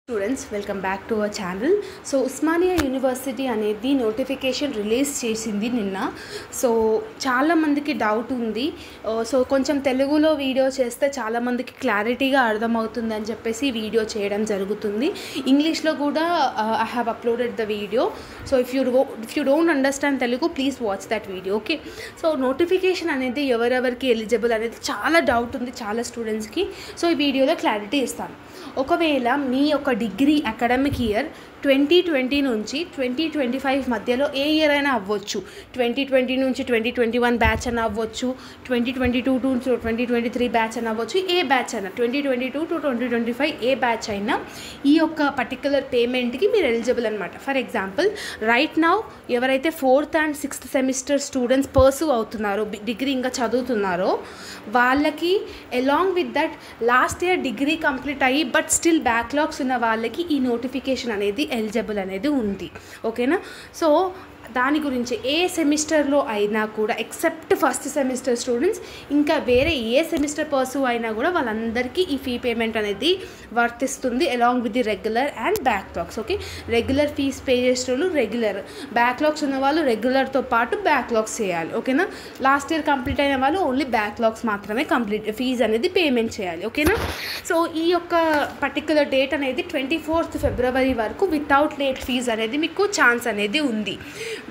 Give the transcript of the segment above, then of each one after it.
Students welcome back to our channel. So Osmania university అనేది notification release చేసింది నిన్న. So చాలామందికి డౌట్ ఉంది. సో కొంచెం తెలుగులో వీడియో చేస్తే చాలామందికి క్లారిటీగా అర్థమవుతుంది అని చెప్పేసి వీడియో చేయడం జరుగుతుంది. ఇంగ్లీష్లో కూడా I have uploaded the video. So if you don't understand Telugu please watch that video. Okay, so notification అనేది ఎవరెవరికి ఎలిజిబుల్ అనేది చాలా డౌట్ ఉంది చాలా స్టూడెంట్స్కి. సో ఈ వీడియోలో క్లారిటీ ఇస్తాను. ఒకవేళ మీ యొక్క డిగ్రీ అకాడమిక్ ఇయర్ 2020 నుంచి 2025 మధ్యలో ఏ ఇయర్ అయినా అవ్వచ్చు. 2020 నుంచి 2021 బ్యాచ్ అని అవ్వచ్చు, 2022 టు 2023 బ్యాచ్ అని అవ్వచ్చు, ఏ బ్యాచ్ అయినా 2022 టు 2025 ఏ బ్యాచ్ అయినా ఈ యొక్క పర్టికులర్ పేమెంట్కి మీరు ఎలిజిబుల్ అనమాట. ఫర్ ఎగ్జాంపుల్ రైట్ నౌ ఎవరైతే 4th and 6th semester students pursue అవుతున్నారో, డిగ్రీ ఇంకా చదువుతున్నారో, వాళ్ళకి along with that last year degree complete అయ్యి బట్ స్టిల్ బ్యాక్లాగ్స్ ఉన్న వాళ్ళకి ఈ నోటిఫికేషన్ అనేది ఎలిజిబుల్ అనేది ఉంది. ఓకేనా? సో దాని గురించి ఏ సెమిస్టర్లో అయినా కూడా ఎక్సెప్ట్ ఫస్ట్ సెమిస్టర్ స్టూడెంట్స్, ఇంకా వేరే ఏ సెమిస్టర్ పర్సూ అయినా కూడా వాళ్ళందరికీ ఈ ఫీ పేమెంట్ అనేది వర్తిస్తుంది along with the regular and backlogs. Okay, regular fees pay చేసేవాళ్ళు రెగ్యులర్, బ్యాక్లాగ్స్ ఉన్న వాళ్ళు రెగ్యులర్తో పాటు బ్యాక్లాగ్స్ చేయాలి. ఓకేనా? లాస్ట్ ఇయర్ కంప్లీట్ అయిన వాళ్ళు ఓన్లీ బ్యాక్లాగ్స్ మాత్రమే కంప్లీట్ ఫీజ్ అనేది పేమెంట్ చేయాలి. ఓకేనా? సో ఈ యొక్క పర్టికులర్ డేట్ అనేది 24th ఫిబ్రవరి వరకు వితౌట్ లేట్ ఫీజ్ అనేది మీకు ఛాన్స్ అనేది ఉంది.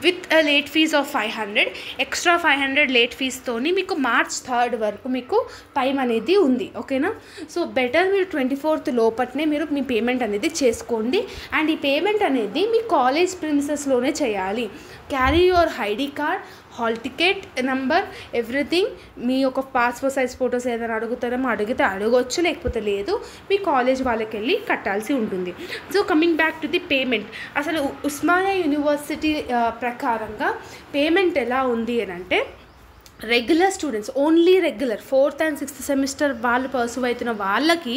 With a late fees of 500, extra 500 late ఫీజ్తోని మీకు March 3rd వరకు మీకు టైం అనేది ఉంది. ఓకేనా? సో బెటర్ మీరు 24th లోపట్నే మీరు మీ పేమెంట్ అనేది చేసుకోండి. అండ్ ఈ పేమెంట్ అనేది మీ కాలేజ్ ప్రిమిసెస్లోనే చేయాలి. Carry your ID card, hall ticket number, everything. మీ యొక్క పాస్పోర్ట్ సైజ్ ఫొటోస్ ఏదైనా అడుగుతారేమో అడిగితే అడగవచ్చు, లేకపోతే లేదు మీ కాలేజ్ వాళ్ళకి వెళ్ళి కట్టాల్సి ఉంటుంది. So coming back to the payment, అసలు ఉస్మానియా యూనివర్సిటీ ప్రకారంగా పేమెంట్ ఎలా ఉంది అని అంటే, regular students only regular 4th and 6th semester వాళ్ళు పర్సూ అవుతున్న వాళ్ళకి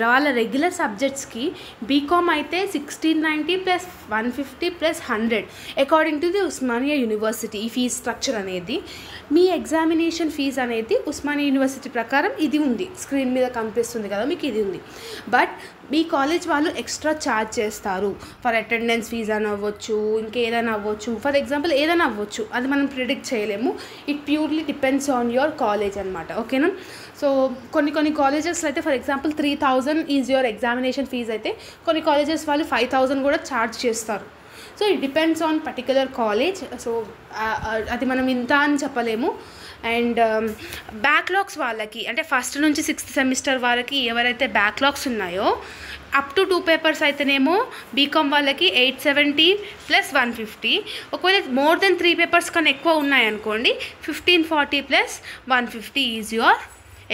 వాళ్ళ రెగ్యులర్ సబ్జెక్ట్స్కి బీకామ్ అయితే 1690 plus 150 plus 100 according to the Osmania university. ఈ ఫీజ్ స్ట్రక్చర్ అనేది, మీ ఎగ్జామినేషన్ ఫీజ్ అనేది ఉస్మానియా యూనివర్సిటీ ప్రకారం ఇది ఉంది, స్క్రీన్ మీద కనిపిస్తుంది కదా మీకు, ఇది ఉంది. బట్ మీ కాలేజ్ వాళ్ళు ఎక్స్ట్రా ఛార్జ్ చేస్తారు ఫర్ అటెండెన్స్ ఫీజ్ అని అవ్వచ్చు, ఇంకేదైనా అవ్వచ్చు, ఫర్ ఎగ్జాంపుల్ ఏదైనా అవ్వచ్చు, అది మనం ప్రిడిక్ట్ చేయలేము. It purely depends on your college అనమాట. ఓకేనా? సో కొన్ని కాలేజెస్లో అయితే for example 3000 is your examination fees అయితే కొన్ని కాలేజెస్ వాళ్ళు 5000 కూడా ఛార్జ్ చేస్తారు. So it depends on particular college. So అది మనం ఇంత అని చెప్పలేము. అండ్ బ్యాక్లాగ్స్ వాళ్ళకి అంటే ఫస్ట్ నుంచి 6th సెమిస్టర్ వాళ్ళకి ఎవరైతే బ్యాక్లాగ్స్ ఉన్నాయో అప్ టు 2 పేపర్స్ అయితేనేమో బీకామ్ వాళ్ళకి 870 ప్లస్ 150, ఒకవేళ మోర్ దెన్ 3 పేపర్స్ కన్నా ఎక్కువ ఉన్నాయనుకోండి 1540 plus 150 is your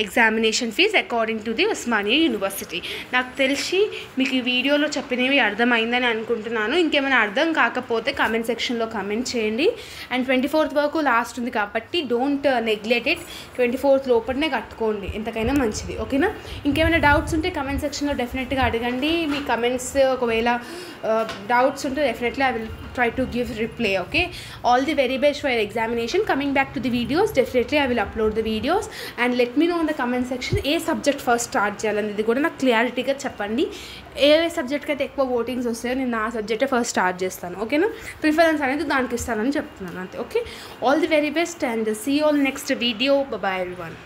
examination fees according to the Osmania university. నాకు తెలిసి మీకు ఈ వీడియోలో చెప్పినవి అర్థమైందని అనుకుంటున్నాను. ఇంకేమైనా అర్థం కాకపోతే కామెంట్ సెక్షన్లో కామెంట్ చేయండి. అండ్ 24th వరకు లాస్ట్ ఉంది కాబట్టి డోంట్ నెగ్లెక్ట్ ఇట్. 24th లోపలనే కట్టుకోండి, ఎంతకైనా మంచిది. ఓకేనా? ఇంకేమైనా డౌట్స్ ఉంటే కామెంట్ సెక్షన్లో డెఫినెట్గా అడగండి. మీ కమెంట్స్ ఒకవేళ డౌట్స్ ఉంటే definitely I will try to give reply. Okay, all the very best for your examination. Coming back to the videos, definitely I will upload the videos and let me know in the comment section A subject first start చేయాలనేది కూడా నాకు క్లారిటీగా చెప్పండి. ఏ సబ్జెక్ట్కి అయితే ఎక్కువ votings వస్తాయో నేను ఆ సబ్జెక్టే ఫస్ట్ స్టార్ట్ చేస్తాను. ఓకేనా? ప్రిఫరెన్స్ అనేది దానికి ఇస్తానని చెప్తున్నాను అంతే. Okay, all the very best and see you all next video. Bye everyone.